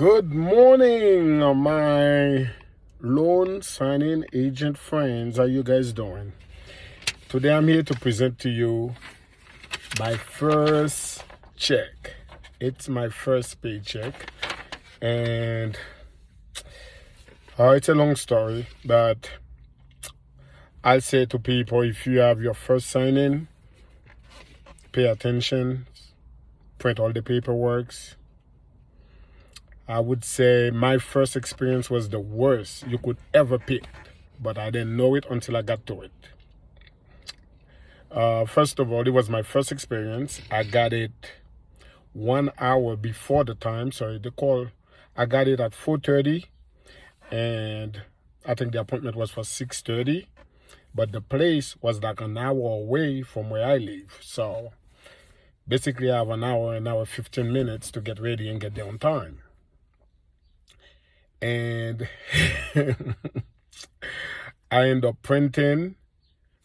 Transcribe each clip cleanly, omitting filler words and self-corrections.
Good morning, my loan signing agent friends. How you guys doing? Today I'm here to present to you my first check. It's my first paycheck, and it's a long story, but I'll say to people, if you have your first signing, pay attention, print all the paperwork. I would say my first experience was the worst you could ever pick, but I didn't know it until I got to it. First of all, it was my first experience. I got it 1 hour before the time. Sorry, the call. I got it at 4:30, and I think the appointment was for 6:30, but the place was like an hour away from where I live. So basically, I have an hour 15 minutes to get ready and get there on time. And I end up printing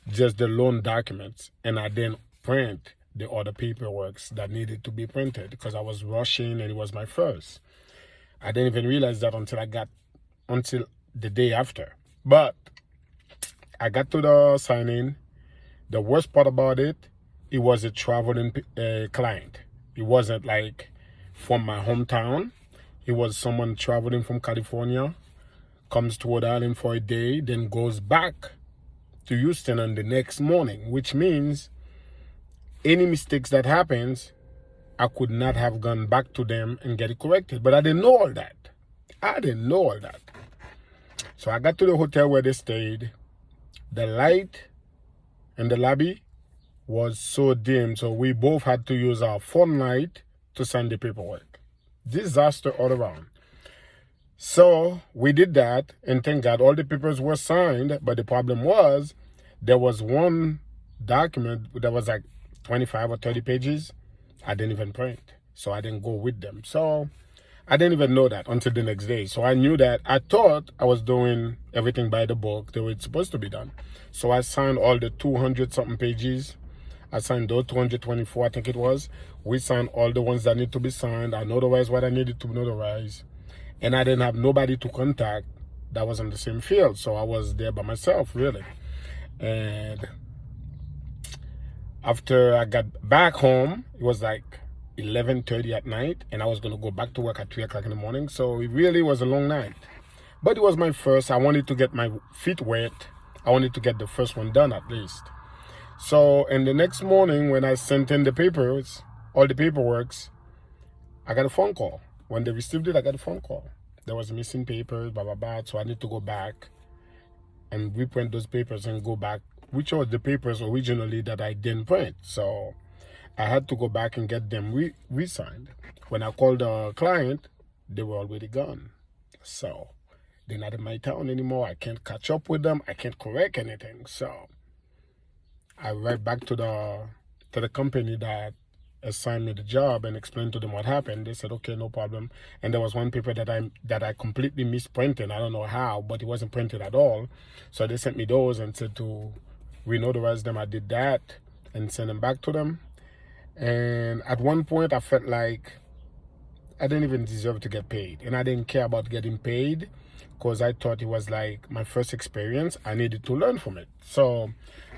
just the loan documents, and I didn't print the other paperwork that needed to be printed because I was rushing and it was my first. I didn't even realize that until the day after. But I got to the signing. The worst part about it was a traveling client. It wasn't like from my hometown. It was someone traveling from California, comes to Rhode Island for a day, then goes back to Houston on the next morning, which means any mistakes that happens, I could not have gone back to them and get it corrected. But I didn't know all that. So I got to the hotel where they stayed. The light in the lobby was so dim, so we both had to use our phone light to sign the paperwork. Disaster all around. So we did that, and thank God all the papers were signed, but the problem was there was one document that was like 25 or 30 pages I didn't even print, so I didn't go with them. So I didn't even know that until the next day. So I knew that. I thought I was doing everything by the book the way it's supposed to be done. So I signed all the 200 something pages. I signed those 224, I think it was. We signed all the ones that need to be signed. I notarized what I needed to notarize. And I didn't have nobody to contact that was in the same field. So I was there by myself, really. And after I got back home, it was like 11:30 at night. And I was going to go back to work at 3 o'clock in the morning. So it really was a long night. But it was my first. I wanted to get my feet wet. I wanted to get the first one done at least. So, and the next morning when I sent in the papers, all the paperwork, I got a phone call. When they received it, I got a phone call. There was missing papers, blah, blah, blah. So I need to go back and reprint those papers and go back, which are the papers originally that I didn't print. So I had to go back and get them re-signed. When I called the client, they were already gone. So they're not in my town anymore. I can't catch up with them. I can't correct anything. So I write back to the company that assigned me the job and explained to them what happened. They said, okay, no problem. And there was one paper that I completely misprinted. I don't know how, but it wasn't printed at all. So they sent me those and said to re-notarize them. I did that and sent them back to them. And at one point, I felt like I didn't even deserve to get paid. And I didn't care about getting paid because I thought it was like my first experience. I needed to learn from it. So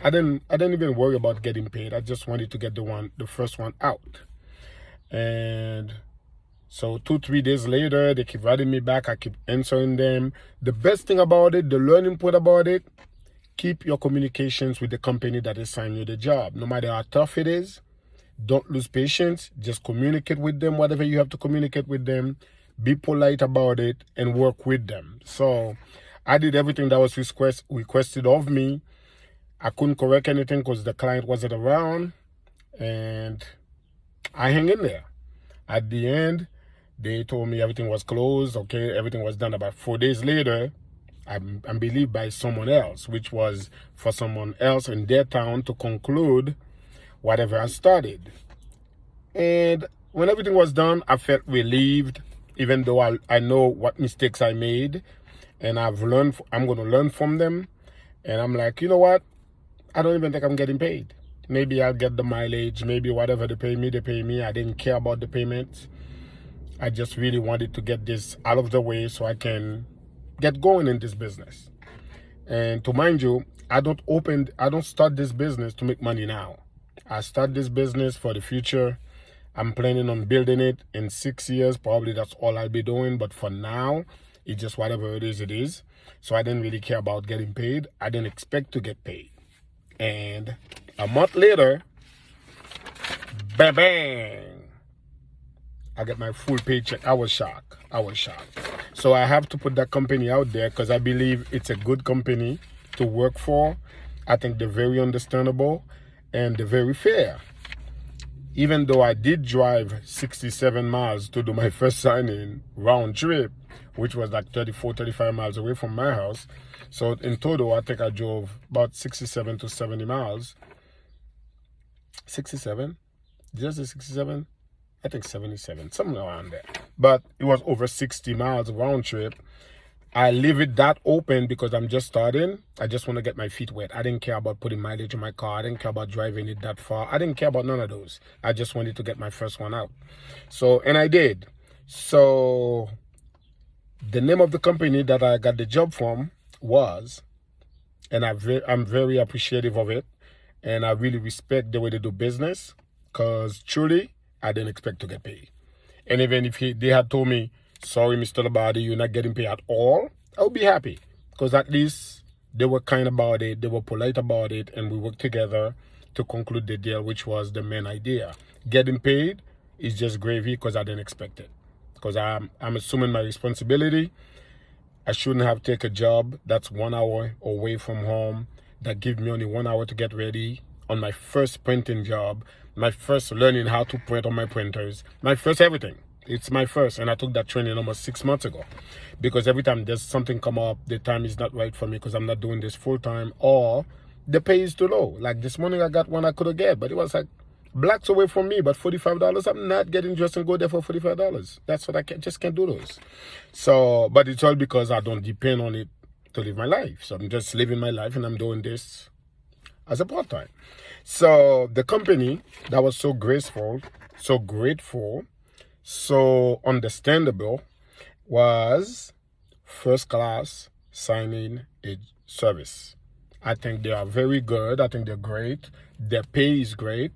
I didn't even worry about getting paid. I just wanted to get the first one out. And so 2-3 days later, they keep writing me back. I keep answering them. The best thing about it, the learning point about it, keep your communications with the company that assigned you the job. No matter how tough it is, don't lose patience. Just communicate with them, whatever you have to communicate with them. Be polite about it and work with them. So I did everything that was requested of me. I couldn't correct anything because the client wasn't around. And I hang in there. At the end, they told me everything was closed. Okay, everything was done. About 4 days later, I'm believed by someone else, which was for someone else in their town to conclude whatever I started. And when everything was done, I felt relieved, even though I know what mistakes I made, and I'm going to learn from them. And I'm like, you know what? I don't even think I'm getting paid. Maybe I'll get the mileage, maybe whatever they pay me. I didn't care about the payments. I just really wanted to get this out of the way so I can get going in this business. And to mind you, I don't start this business to make money now. I start this business for the future. I'm planning on building it in 6 years. Probably that's all I'll be doing. But for now, it's just whatever it is, it is. So I didn't really care about getting paid. I didn't expect to get paid. And a month later, bang, bang, I get my full paycheck. I was shocked. So I have to put that company out there because I believe it's a good company to work for. I think they're very understandable and they're very fair. Even though I did drive 67 miles to do my first signing round trip, which was like 34, 35 miles away from my house. So in total, I think I drove about 67 to 70 miles. 67? Did I say 67? I think 77, something around there. But it was over 60 miles round trip. I leave it that open because I'm just starting. I just want to get my feet wet. I didn't care about putting mileage in my car. I didn't care about driving it that far. I didn't care about none of those. I just wanted to get my first one out. So, and I did. So the name of the company that I got the job from was, and I'm very appreciative of it. And I really respect the way they do business because truly, I didn't expect to get paid. And even if they had told me, sorry, Mr. Labadi, you're not getting paid at all, I would be happy. Because at least they were kind about it, they were polite about it, and we worked together to conclude the deal, which was the main idea. Getting paid is just gravy because I didn't expect it. Because I'm assuming my responsibility. I shouldn't have taken a job that's 1 hour away from home, that give me only 1 hour to get ready on my first printing job, my first learning how to print on my printers, my first everything. It's my first, and I took that training almost 6 months ago. Because every time there's something come up, the time is not right for me because I'm not doing this full time, or the pay is too low. Like this morning I got one I could have get, but it was like blocks away from me, but $45, I'm not getting dressed and go there for $45. That's what I just can't do those. So, but it's all because I don't depend on it to live my life. So I'm just living my life and I'm doing this as a part-time. So the company that was so graceful, so grateful, so understandable was First Class Signing Service. I think they are very good. I think they're great. Their pay is great.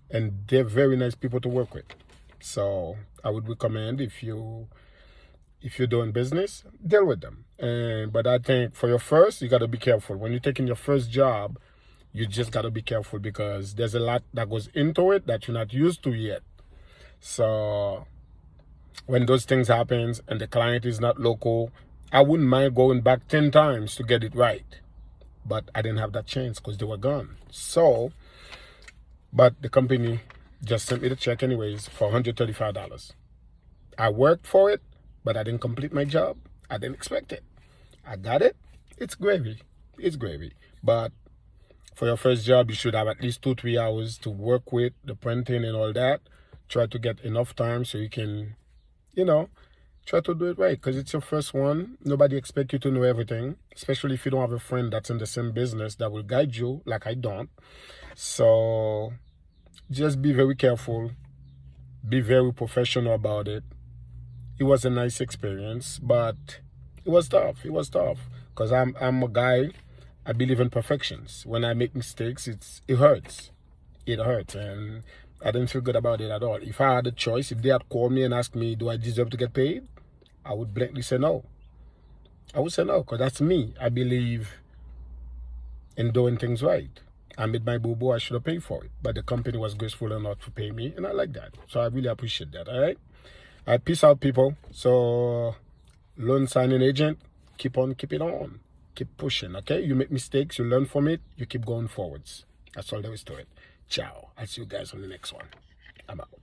And they're very nice people to work with. So I would recommend if you're doing business, deal with them. But I think for your first, you got to be careful. When you're taking your first job, you just got to be careful because there's a lot that goes into it that you're not used to yet. So when those things happen and the client is not local, I wouldn't mind going back 10 times to get it right. But I didn't have that chance because they were gone. So, but the company just sent me the check anyways for $135. I worked for it, but I didn't complete my job. I didn't expect it. I got it. It's gravy. It's gravy. But for your first job, you should have at least 2-3 hours to work with the printing and all that. Try to get enough time so you can, try to do it right because it's your first one. Nobody expects you to know everything, especially if you don't have a friend that's in the same business that will guide you like I don't. So just be very careful. Be very professional about it. It was a nice experience, but it was tough. It was tough because I'm a guy, I believe in perfections. When I make mistakes, it hurts. It hurts, and I didn't feel good about it at all. If I had a choice, if they had called me and asked me, do I deserve to get paid? I would blatantly say no. I would say no, because that's me. I believe in doing things right. I made my boo-boo, I should have paid for it. But the company was graceful enough to pay me, and I like that. So I really appreciate that, all right? All right, peace out, people. So, loan signing agent, keep on keeping on. Keep pushing, okay? You make mistakes, you learn from it, you keep going forwards. That's all there is to it. Ciao. I'll see you guys on the next one. I'm out.